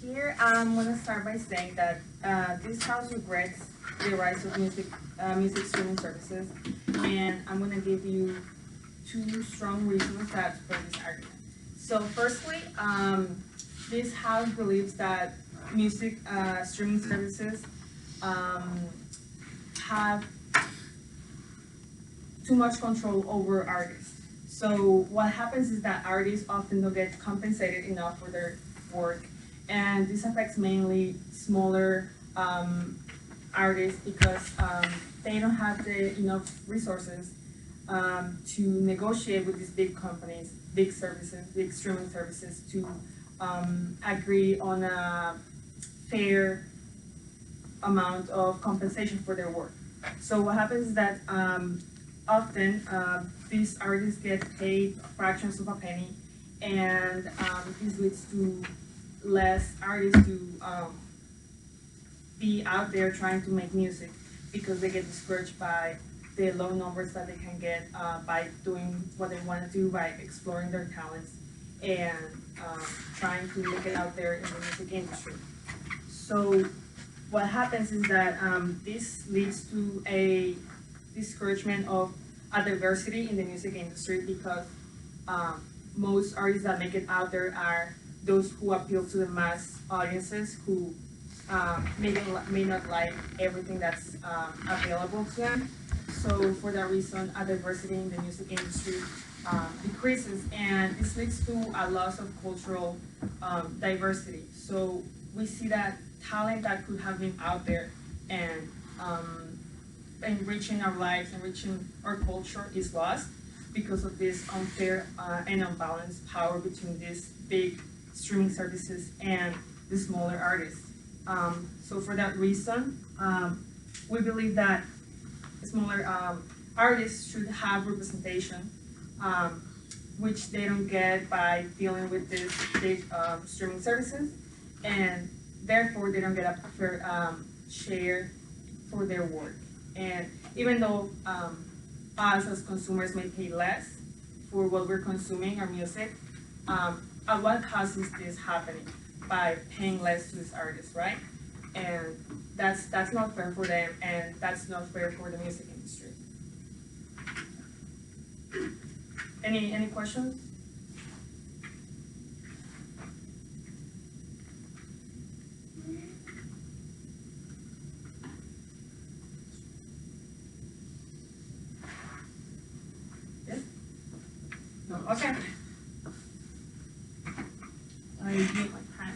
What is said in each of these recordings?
Here I'm going to start by saying that this house regrets the rise of music streaming services, and I'm going to give you two strong reasons that for this argument. So, firstly, this house believes that music streaming services um, have too much control over artists. So what happens is that artists often don't get compensated enough for their work, and this affects mainly smaller artists because they don't have the enough resources to negotiate with these big companies, big services, big streaming services to agree on a fair amount of compensation for their work. So what happens is that often these artists get paid fractions of a penny, and this leads to less artists to be out there trying to make music because they get discouraged by the low numbers that they can get by doing what they want to do, by exploring their talents and trying to make it out there in the music industry. So what happens is that this leads to a discouragement of a diversity in the music industry because most artists that make it out there are those who appeal to the mass audiences who may not like everything that's available to them. So for that reason, a diversity in the music industry decreases, and this leads to a loss of cultural diversity. So we see that talent that could have been out there and enriching our lives, enriching our culture is lost because of this unfair and unbalanced power between these big streaming services and the smaller artists. So for that reason, we believe that smaller artists should have representation, which they don't get by dealing with these big streaming services, and therefore they don't get a fair share for their work. And even though us as consumers may pay less for what we're consuming, our music, at what cost is this happening? By paying less to these artists, right? And that's not fair for them, and that's not fair for the music industry. Any questions? Yes? No. Okay. I need my pen.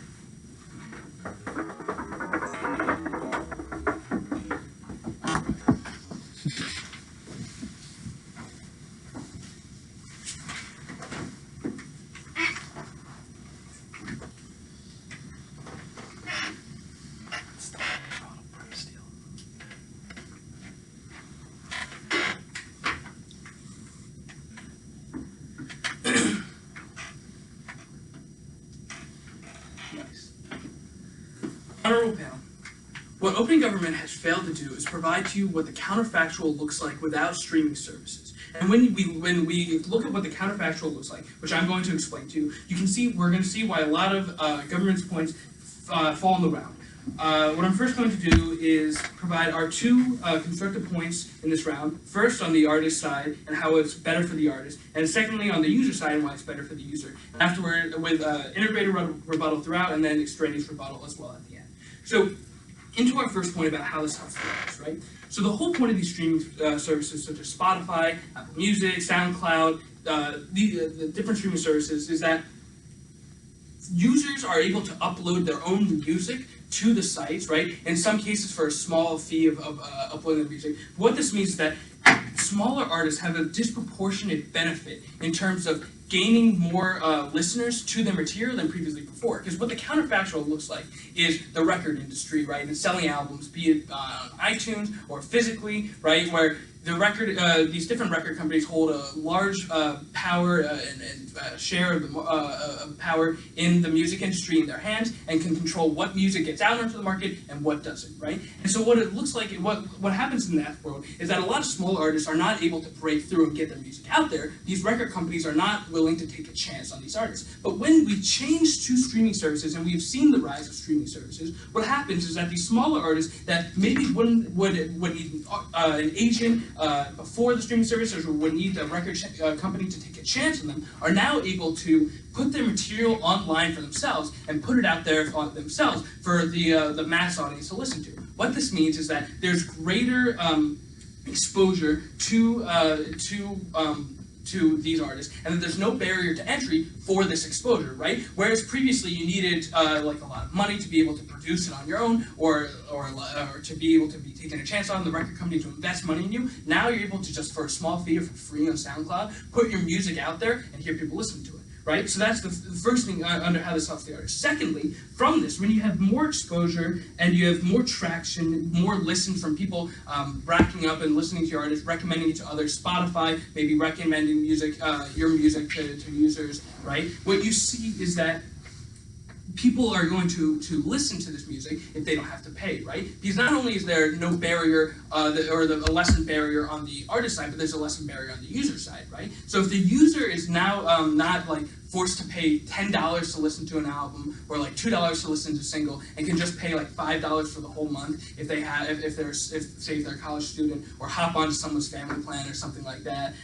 Honorable panel, what open government has failed to do is provide to you what the counterfactual looks like without streaming services. And when we look at what the counterfactual looks like, which I'm going to explain to you, we're going to see why a lot of government's points fall in the round. What I'm first going to do is provide our two constructive points in this round. First, on the artist side and how it's better for the artist, and secondly, on the user side and why it's better for the user. Afterward, with integrated rebuttal throughout, and then extraneous rebuttal as well at the end. So, into our first point about how this helps the artist, right? So the whole point of these streaming services, such as Spotify, Apple Music, SoundCloud, the different streaming services, is that users are able to upload their own music to the sites, right? In some cases for a small fee of uploading the music. What this means is that smaller artists have a disproportionate benefit in terms of gaining more listeners to their material than previously before. Because what the counterfactual looks like is the record industry, right? And selling albums, be it on iTunes or physically, right? Where these different record companies hold a large power and share of the power in the music industry in their hands, and can control what music gets out into the market and what doesn't, right? And so what it looks like, what happens in that world is that a lot of small artists are not able to break through and get their music out there. These record companies are not willing to take a chance on these artists. But when we change to streaming services, and we've seen the rise of streaming services, what happens is that these smaller artists that maybe would need an agent before the streaming services, or would need a record company to take a chance on them, are now able to put their material online for themselves and put it out there themselves for the mass audience to listen to. What this means is that there's greater exposure to these artists, and that there's no barrier to entry for this exposure, right? Whereas previously you needed like a lot of money to be able to produce it on your own, or to be able to be taking a chance on the record company to invest money in you. Now you're able to just, for a small fee or for free on SoundCloud, put your music out there and hear people listen to it. Right? So that's the first thing under how this helps the artist. Secondly, from this, when you have more exposure and you have more traction, more listens from people racking up and listening to your artist, recommending it to others, Spotify maybe recommending music, your music to users, right? What you see is that people are going to listen to this music if they don't have to pay, right? Because not only is there no barrier, a lessened barrier on the artist side, but there's a lessened barrier on the user side, right? So if the user is now not like forced to pay $10 to listen to an album, or like $2 to listen to a single, and can just pay like $5 for the whole month if they have, if they're a college student, or hop onto someone's family plan or something like that,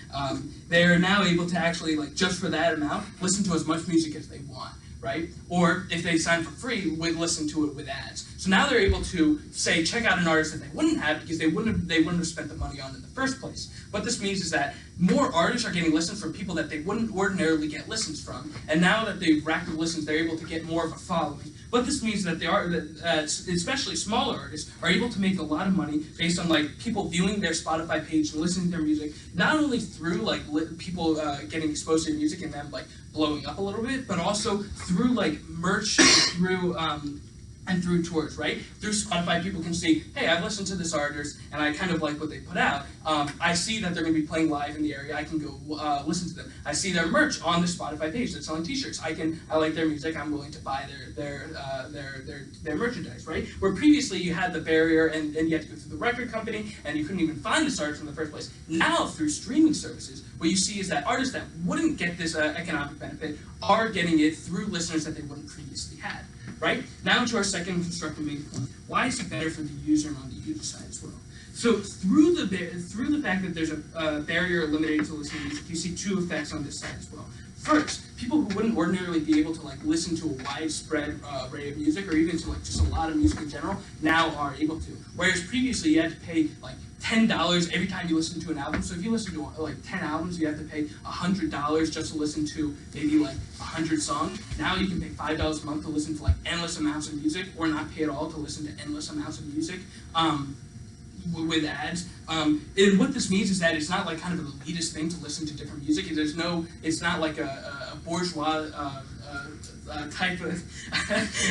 they're now able to actually, like, just for that amount, listen to as much music as they want. Right? Or if they sign for free, would listen to it with ads. So now they're able to say, check out an artist that they wouldn't have, because they wouldn't have spent the money on in the first place. What this means is that more artists are getting listens from people that they wouldn't ordinarily get listens from, and now that they've racked up listens, they're able to get more of a following. What this means is that especially smaller artists, are able to make a lot of money based on like people viewing their Spotify page and listening to their music, not only through like people getting exposed to their music and them like blowing up a little bit, but also through like merch, and through tours, right? Through Spotify, people can see, hey, I've listened to this artist, and I kind of like what they put out. I see that they're going to be playing live in the area. I can go listen to them. I see their merch on the Spotify page. They're selling T-shirts. I like their music. I'm willing to buy their merchandise, right? Where previously you had the barrier, and you had to go through the record company, and you couldn't even find this artist in the first place. Now, through streaming services, what you see is that artists that wouldn't get this economic benefit are getting it through listeners that they wouldn't previously had. Right? Now to our second constructive main point. Why is it better for the user and on the user side as well? So through the fact that there's a barrier eliminated to listening to music, you see two effects on this side as well. First, people who wouldn't ordinarily be able to like listen to a widespread array of music, or even to like just a lot of music in general, now are able to. Whereas previously you had to pay like $10 every time you listen to an album. So if you listen to like 10 albums, you have to pay $100 just to listen to maybe like 100 songs. Now you can pay $5 a month to listen to like endless amounts of music, or not pay at all to listen to endless amounts of music. With ads, and what this means is that it's not like kind of an elitist thing to listen to different music. It's not like a bourgeois type of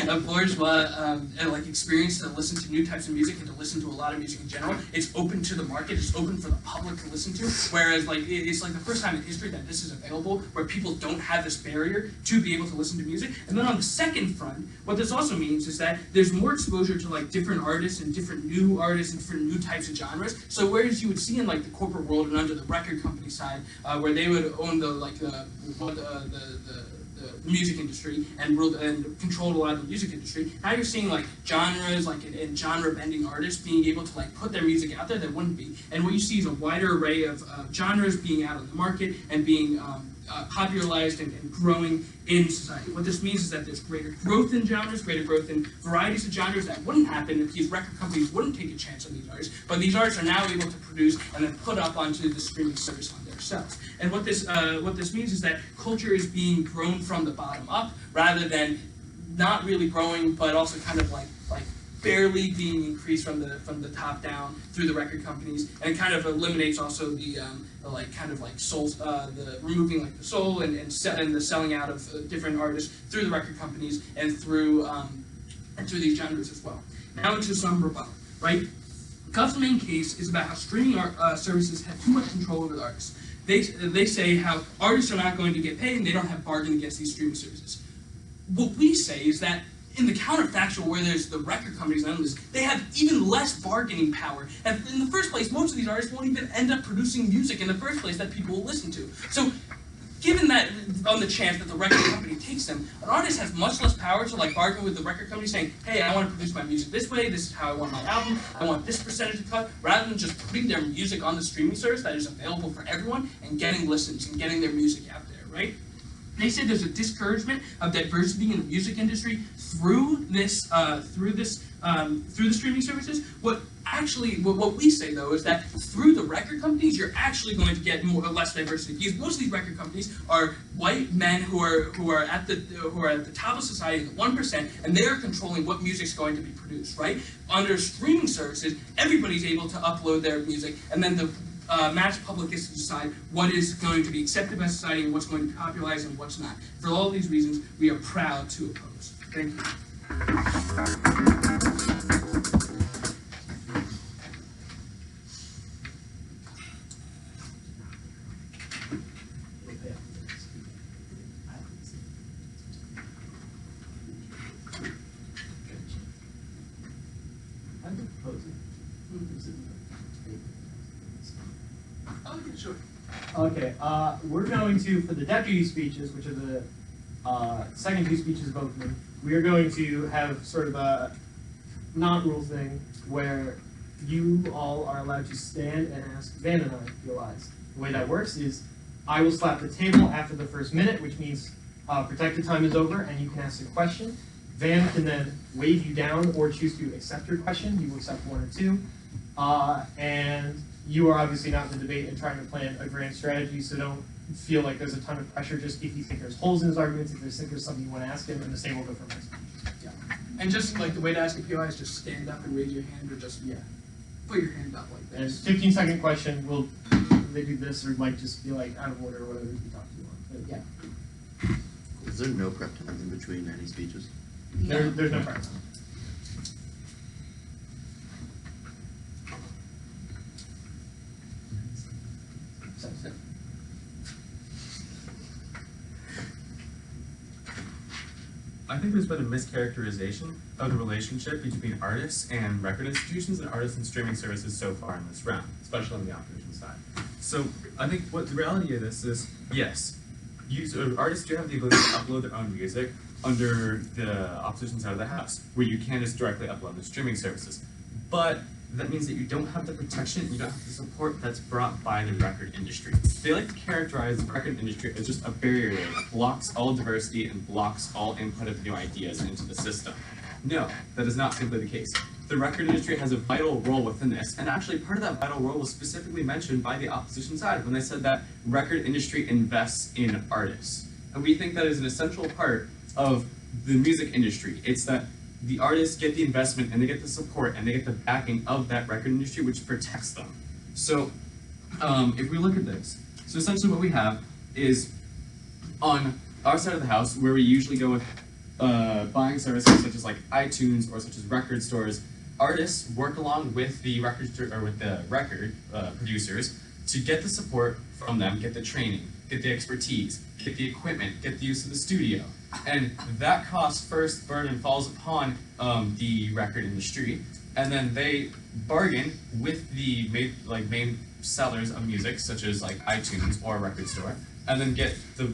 a bourgeois like experience to listen to new types of music and to listen to a lot of music in general. It's open to the market. It's open for the public to listen to. Whereas like it's like the first time in history that this is available, where people don't have this barrier to be able to listen to music. And then on the second front, what this also means is that there's more exposure to like different artists and different new artists and different new types of genres. So whereas you would see in like the corporate world and under the record company side, where they would own the music industry and controlled a lot of the music industry. Now you're seeing like genres, like and genre-bending artists being able to like put their music out there that wouldn't be. And what you see is a wider array of genres being out on the market and being popularized and growing in society. What this means is that there's greater growth in genres, greater growth in varieties of genres that wouldn't happen if these record companies wouldn't take a chance on these artists. But these artists are now able to produce and then put up onto the streaming service on themselves. And what this means is that culture is being grown from the bottom up, rather than not really growing, but also kind of like barely being increased from the top down through the record companies, and it kind of eliminates also the removing like the soul and the selling out of different artists through the record companies and through these genres as well. Now into some rebuttal, right? Gov's main case is about how streaming services have too much control over the artists. They say how artists are not going to get paid and they don't have bargain against these streaming services. What we say is that in the counterfactual, where there's the record companies and others, they have even less bargaining power. And in the first place, most of these artists won't even end up producing music in the first place that people will listen to. So, given that, on the chance that the record company takes them, an artist has much less power to bargain with the record company, saying, "Hey, I want to produce my music this way. This is how I want my album. I want this percentage of cut," rather than just putting their music on the streaming service that is available for everyone and getting listens and getting their music out there, right? They say there's a discouragement of diversity in the music industry through the streaming services. What we say though is that through the record companies, you're actually going to get more or less diversity, because most of these record companies are white men who are at the top of society, the 1%, and they are controlling what music's going to be produced, right? Under streaming services, everybody's able to upload their music, and then the mass public gets to decide what is going to be accepted by society and what's going to be popularized and what's not. For all these reasons, we are proud to oppose. Thank you. Sure. Okay, we're going to, for the deputy speeches, which are the second two speeches of opening, we are going to have sort of a non-rule thing where you all are allowed to stand and ask Van and I POIs. The way that works is I will slap the table after the first minute, which means protected time is over and you can ask a question. Van can then wave you down or choose to accept your question. You will accept one or two. And you are obviously not in the debate and trying to plan a grand strategy, so don't feel like there's a ton of pressure. Just if you think there's holes in his arguments, if you think there's something you want to ask him, and the same will go for my speech. Yeah. And just the way to ask a POI is just stand up and raise your hand, or just put your hand up like And this. 15-second question. They do this, or it might just be out of order or whatever we talk to you on. But yeah. Is there no prep time in between any speeches? There's no prep time. I think there's been a mischaracterization of the relationship between artists and record institutions and artists and streaming services so far in this round, especially on the opposition side. So I think what the reality of this is, yes, artists do have the ability to upload their own music under the opposition side of the house, where you can just directly upload the streaming services. But that means that you don't have the protection, you don't have the support that's brought by the record industry. They like to characterize the record industry as just a barrier that blocks all diversity and blocks all input of new ideas into the system. No, that is not simply the case. The record industry has a vital role within this, and actually part of that vital role was specifically mentioned by the opposition side when they said that record industry invests in artists. And we think that is an essential part of the music industry. It's that the artists get the investment and they get the support and they get the backing of that record industry, which protects them. So if we look at this, so essentially what we have is on our side of the house, where we usually go with buying services such as iTunes or such as record stores, artists work along with the record producers to get the support from them, get the training, get the expertise, get the equipment, get the use of the studio. And that cost first burden falls upon the record industry, and then they bargain with the main sellers of music, such as iTunes or a record store, and then get the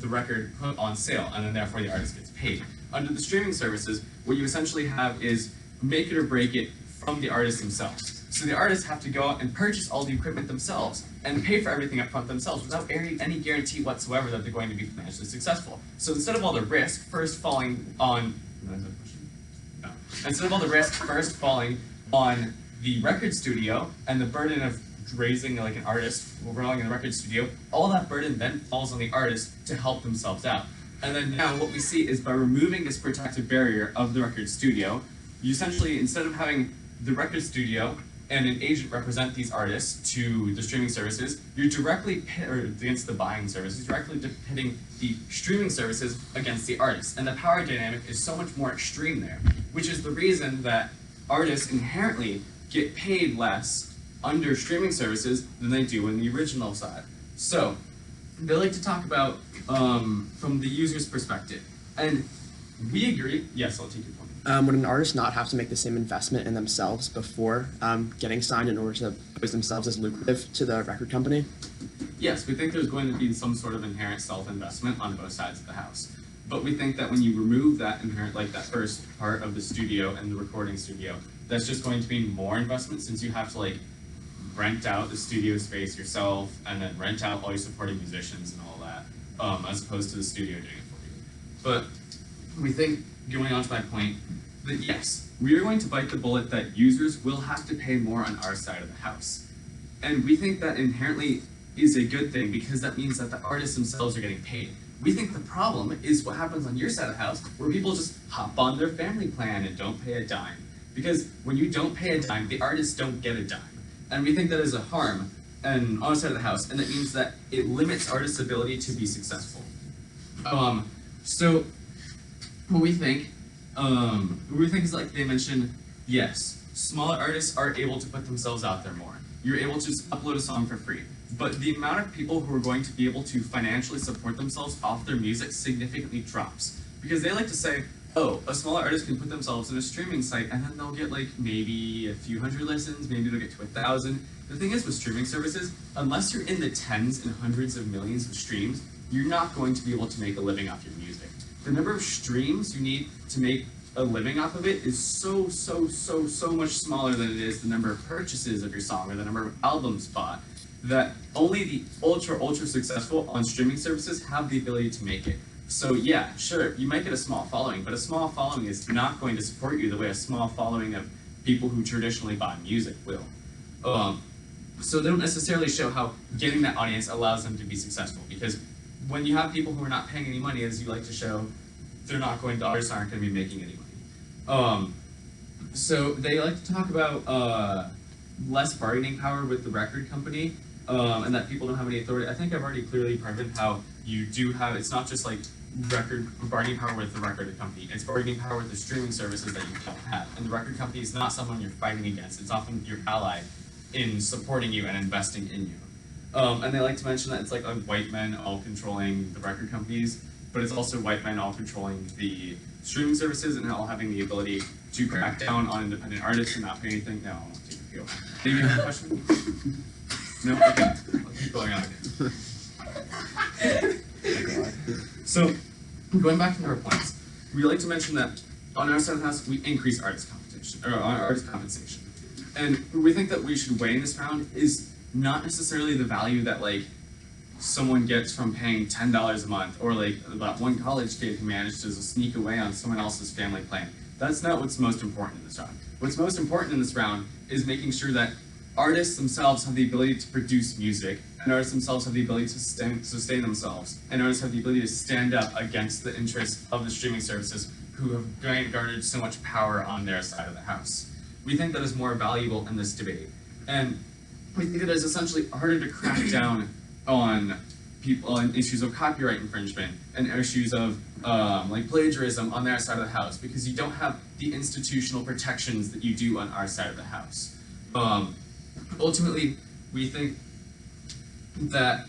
record put on sale, and then therefore the artist gets paid. Under the streaming services, what you essentially have is make it or break it from the artists themselves. So the artists have to go out and purchase all the equipment themselves and pay for everything up front themselves without any guarantee whatsoever that they're going to be financially successful. So instead of all the risk first falling on the record studio and the burden of raising an artist overall in the record studio, all that burden then falls on the artist to help themselves out. And then now what we see is by removing this protective barrier of the record studio, you essentially, instead of having the record studio and an agent represent these artists to the streaming services, you're directly against the buying services, directly pitting the streaming services against the artists. And the power dynamic is so much more extreme there, which is the reason that artists inherently get paid less under streaming services than they do in the original side. So they like to talk about from the user's perspective, and we agree. Yes, I'll take your point. Would an artist not have to make the same investment in themselves before getting signed in order to pose themselves as lucrative to the record company? Yes, we think there's going to be some sort of inherent self-investment on both sides of the house. But we think that when you remove that inherent, like that first part of the studio and the recording studio, that's just going to be more investment, since you have to like rent out the studio space yourself and then rent out all your supporting musicians and all that, as opposed to the studio doing it for you. But we think, going on to my point, that yes, we are going to bite the bullet that users will have to pay more on our side of the house. And we think that inherently is a good thing, because that means that the artists themselves are getting paid. We think the problem is what happens on your side of the house, where people just hop on their family plan and don't pay a dime. Because when you don't pay a dime, the artists don't get a dime. And we think that is a harm on our side of the house, and that means that it limits artists' ability to be successful. So what we think is, like they mentioned, yes, smaller artists are able to put themselves out there more. You're able to just upload a song for free. But the amount of people who are going to be able to financially support themselves off their music significantly drops. Because they like to say, oh, a smaller artist can put themselves in a streaming site and then they'll get like maybe a few hundred listens, maybe they'll get to 1,000. The thing is with streaming services, unless you're in the tens and hundreds of millions of streams, you're not going to be able to make a living off your music. The number of streams you need to make a living off of it is so much smaller than it is the number of purchases of your song or the number of albums bought, that only the ultra successful on streaming services have the ability to make it. So yeah, sure, you might get a small following, but a small following is not going to support you the way a small following of people who traditionally buy music will. So they don't necessarily show how getting that audience allows them to be successful, because when you have people who are not paying any money, as you like to show, artists aren't going to be making any money. So they like to talk about less bargaining power with the record company, and that people don't have any authority. I think I've already clearly proven how you do have, it's not just like record bargaining power with the record company, it's bargaining power with the streaming services that you don't have. And the record company is not someone you're fighting against, it's often your ally in supporting you and investing in you. And they like to mention that it's like white men all controlling the record companies, but it's also white men all controlling the streaming services and all having the ability to crack down on independent artists and not pay anything. No, I won't take a feel. Do you have a question? No? Okay. I'll keep going on again. So, going back to our points, we like to mention that on our side of the house, we increase artist competition, or artist compensation. And we think that we should weigh in this round is not necessarily the value that like someone gets from paying $10 a month, or like that one college kid who managed to sneak away on someone else's family plan. That's not what's most important in this round. What's most important in this round is making sure that artists themselves have the ability to produce music, and artists themselves have the ability to sustain themselves, and artists have the ability to stand up against the interests of the streaming services who have garnered so much power on their side of the house. We think that is more valuable in this debate. And we think it is essentially harder to crack down on people on issues of copyright infringement and issues of like plagiarism on their side of the house, because you don't have the institutional protections that you do on our side of the house. Ultimately, we think that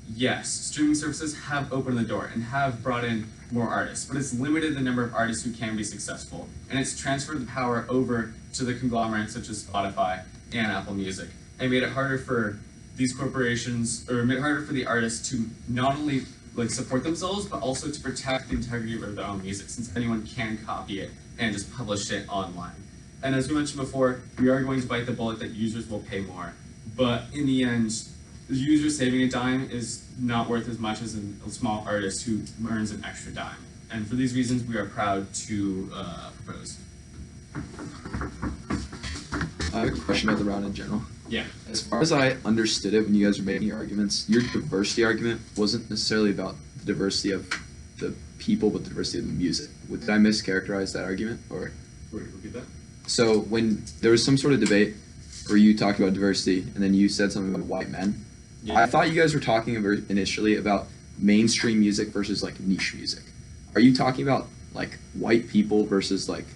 yes, streaming services have opened the door and have brought in more artists, but it's limited the number of artists who can be successful, and it's transferred the power over to the conglomerates such as Spotify and Apple Music, and made it harder for these corporations, or made it harder for the artists to not only like support themselves, but also to protect the integrity of their own music, since anyone can copy it and just publish it online. And as we mentioned before, we are going to bite the bullet that users will pay more, but in the end, the user saving a dime is not worth as much as a small artist who earns an extra dime. And for these reasons, we are proud to propose. I have a question about the round in general. Yeah. As far as I understood it when you guys were making your arguments, your diversity argument wasn't necessarily about the diversity of the people, but the diversity of the music. Did I mischaracterize that argument? Or Repeat that? so when there was some sort of debate where you talked about diversity and then you said something about white men, Yeah. I thought you guys were talking initially about mainstream music versus like niche music. Are you talking about like white people versus like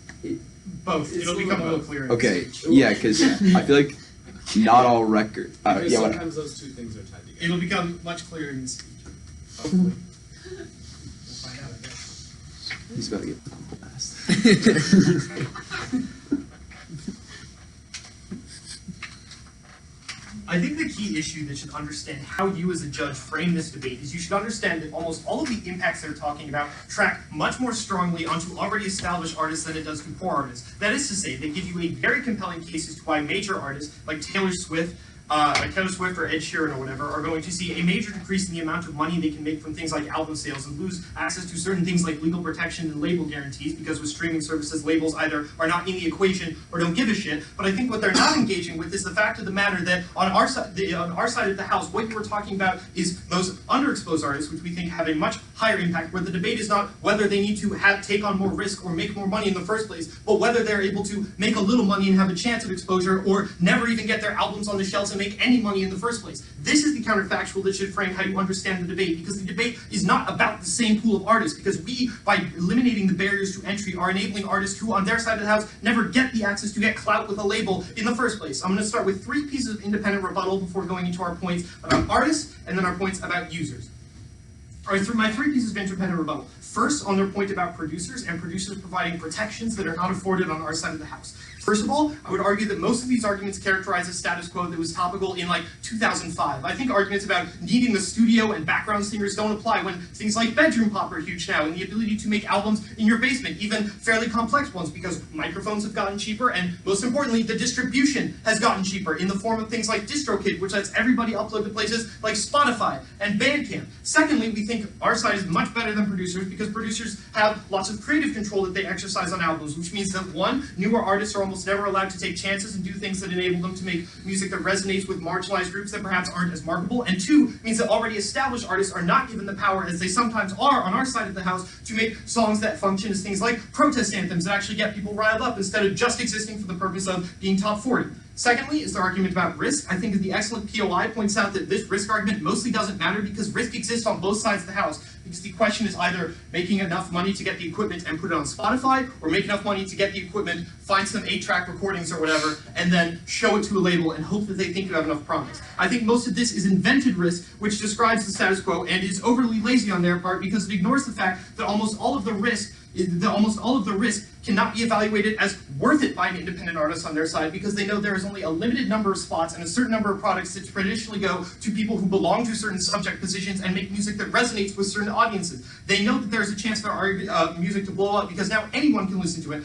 Both. It'll become a little clearer. Okay, yeah, because I feel like not all record. Because Yeah, what, sometimes those two things are tied together. It'll become much clearer in the speech. Hopefully. We'll find out, I guess. he's about to get blast. I think the key issue that should understand how you as a judge frame this debate is you should understand that almost all of the impacts they're talking about track much more strongly onto already established artists than it does to poor artists. That is to say, they give you a very compelling case as to why major artists like Taylor Swift or Ed Sheeran or whatever are going to see a major decrease in the amount of money they can make from things like album sales and lose access to certain things like legal protection and label guarantees because with streaming services, labels either are not in the equation or don't give a shit. But I think what they're not engaging with is the fact of the matter that on our side of the house, what we're talking about is those underexposed artists, which we think have a much higher impact, where the debate is not whether they need to take on more risk or make more money in the first place, but whether they're able to make a little money and have a chance of exposure or never even get their albums on the shelves and make any money in the first place. This is the counterfactual that should frame how you understand the debate, because the debate is not about the same pool of artists, because we, by eliminating the barriers to entry, are enabling artists who, on their side of the house, never get the access to get clout with a label in the first place. I'm going to start with 3 pieces of independent rebuttal before going into our points about artists, and then our points about users. Alright, through my 3 pieces of independent rebuttal. First, on their point about producers, and producers providing protections that are not afforded on our side of the house. First of all, I would argue that most of these arguments characterize a status quo that was topical in like 2005. I think arguments about needing the studio and background singers don't apply when things like bedroom pop are huge now, and the ability to make albums in your basement, even fairly complex ones, because microphones have gotten cheaper, and most importantly, the distribution has gotten cheaper in the form of things like DistroKid, which lets everybody upload to places like Spotify and Bandcamp. Secondly, we think our side is much better than producers because producers have lots of creative control that they exercise on albums, which means that 1, newer artists are almost never allowed to take chances and do things that enable them to make music that resonates with marginalized groups that perhaps aren't as marketable, and 2, means that already established artists are not given the power, as they sometimes are on our side of the house, to make songs that function as things like protest anthems that actually get people riled up instead of just existing for the purpose of being top 40. Secondly, is the argument about risk. I think that the excellent POI points out that this risk argument mostly doesn't matter because risk exists on both sides of the house. Because the question is either making enough money to get the equipment and put it on Spotify, or make enough money to get the equipment, find some 8-track recordings or whatever, and then show it to a label and hope that they think you have enough promise. I think most of this is invented risk, which describes the status quo and is overly lazy on their part because it ignores the fact that almost all of the risk cannot be evaluated as worth it by an independent artist on their side because they know there is only a limited number of spots and a certain number of products that traditionally go to people who belong to certain subject positions and make music that resonates with certain audiences. They know that there's a chance for our music to blow up because now anyone can listen to it,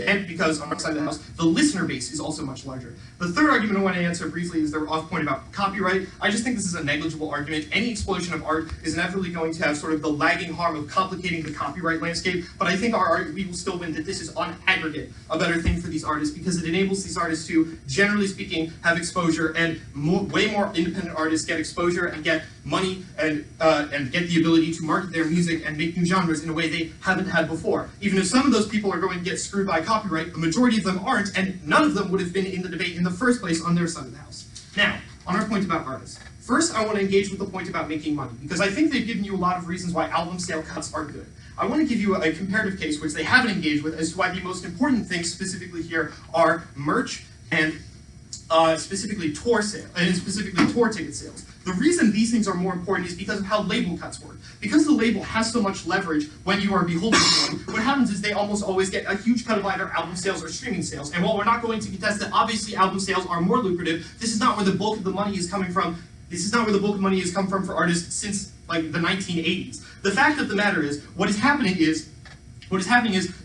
and because on our side of the house, the listener base is also much larger. The third argument I want to answer briefly is their off point about copyright. I just think this is a negligible argument. Any explosion of art is inevitably going to have sort of the lagging harm of complicating the copyright landscape, but I think we will still win that this is on aggregate a better thing for these artists because it enables these artists to, generally speaking, have exposure, and way more independent artists get exposure and get money and get the ability to market their music and make new genres in a way they haven't had before. Even if some of those people are going to get screwed by copyright, the majority of them aren't, and none of them would have been in the debate in the first place on their side of the house. Now, on our point about artists. First, I want to engage with the point about making money, because I think they've given you a lot of reasons why album sale cuts are good. I want to give you a comparative case, which they haven't engaged with, as to why the most important things specifically here are merch and specifically tour ticket sales. The reason these things are more important is because of how label cuts work. Because the label has so much leverage when you are beholden to them, what happens is they almost always get a huge cut of either album sales or streaming sales. And while we're not going to contest that obviously album sales are more lucrative, this is not where the bulk of the money is coming from. This is not where the bulk of money has come from for artists since like the 1980s. The fact of the matter is, what is happening is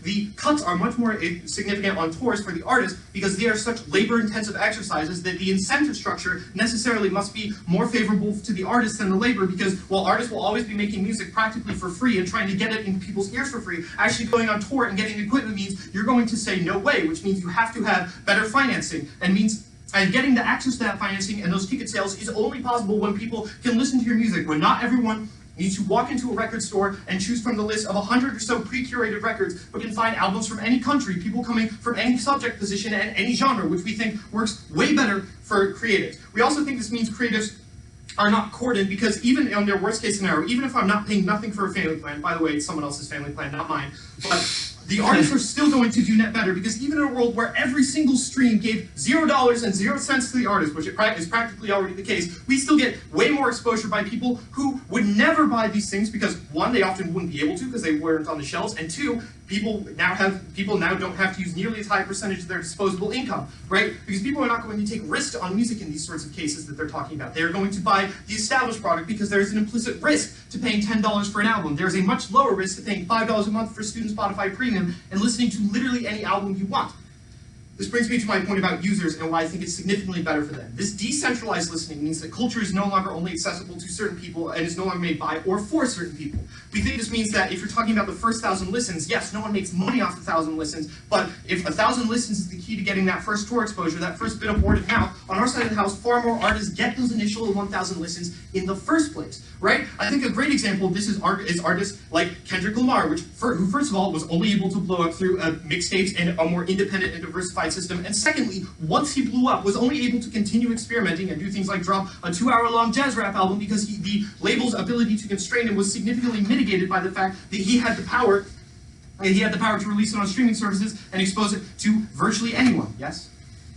the cuts are much more significant on tours for the artists because they are such labor-intensive exercises that the incentive structure necessarily must be more favorable to the artists than the labor, because while artists will always be making music practically for free and trying to get it in people's ears for free, actually going on tour and getting equipment means you're going to say no way, which means you have to have better financing, and getting the access to that financing and those ticket sales is only possible when people can listen to your music, when not everyone needs to walk into a record store and choose from the list of 100 or so pre-curated records, but can find albums from any country, people coming from any subject position and any genre, which we think works way better for creatives. We also think this means creatives are not courted, because even on their worst case scenario, even if I'm not paying nothing for a family plan, by the way, it's someone else's family plan, not mine, but the artists are still going to do net better, because even in a world where every single stream gave $0.00 to the artist, which is practically already the case, we still get way more exposure by people who would never buy these things because, one, they often wouldn't be able to because they weren't on the shelves, and two, people now don't have to use nearly as high a percentage of their disposable income, right? Because people are not going to take risks on music in these sorts of cases that they're talking about. They are going to buy the established product because there's an implicit risk to paying $10 for an album. There's a much lower risk to paying $5 a month for Student Spotify Premium and listening to literally any album you want. This brings me to my point about users and why I think it's significantly better for them. This decentralized listening means that culture is no longer only accessible to certain people and is no longer made by or for certain people. We think this means that if you're talking about the first 1,000 listens, yes, no one makes money off 1,000 listens, but if 1,000 listens is the key to getting that first tour exposure, that first bit of word of mouth, on our side of the house, far more artists get those initial 1,000 listens in the first place, right? I think a great example of this is artists like Kendrick Lamar, who first of all was only able to blow up through mixtapes and a more independent and diversified system, and secondly, once he blew up, was only able to continue experimenting and do things like drop a 2-hour-long jazz rap album because the label's ability to constrain him was significantly mitigated by the fact that he had the power to release it on streaming services and expose it to virtually anyone. Yes?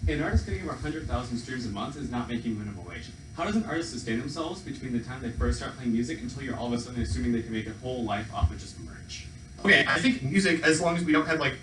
An artist getting over 100,000 streams a month is not making minimum wage. How does an artist sustain themselves between the time they first start playing music until you're all of a sudden assuming they can make a whole life off of just merch? Okay, I think music, as long as we don't have like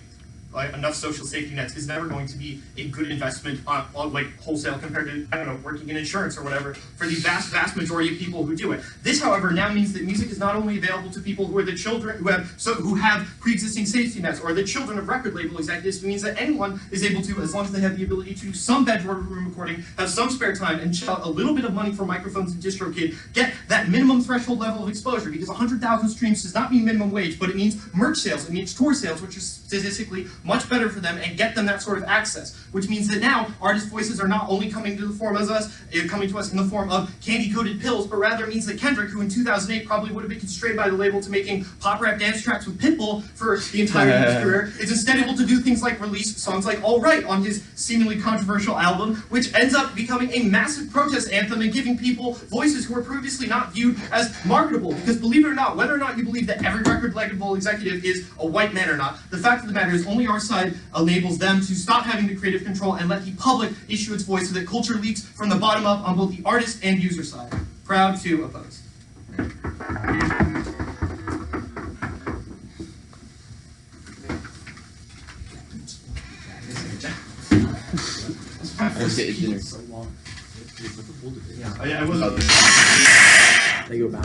enough social safety nets, is never going to be a good investment on like wholesale compared to, I don't know, working in insurance or whatever for the vast majority of people who do it. This, however, now means that music is not only available to people who are the children who have pre-existing safety nets or the children of record label executives. It means that anyone is able to, as long as they have the ability to do some bedroom recording, have some spare time, and shell out a little bit of money for microphones and DistroKid, get that minimum threshold level of exposure. Because 100,000 streams does not mean minimum wage, but it means merch sales, it means tour sales, which is statistically much better for them and get them that sort of access, which means that now artist voices are not only coming to us in the form of candy-coated pills, but rather means that Kendrick, who in 2008 probably would have been constrained by the label to making pop rap dance tracks with Pitbull for the entirety of his career, is instead able to do things like release songs like All Right on his seemingly controversial album, which ends up becoming a massive protest anthem and giving people voices who were previously not viewed as marketable. Because believe it or not, whether or not you believe that every record label executive is a white man or not, the fact of the matter is only our side enables them to stop having the creative control and let the public issue its voice so that culture leaks from the bottom up on both the artist and user side. Proud to oppose. Let's get your dinner. I was. They go back.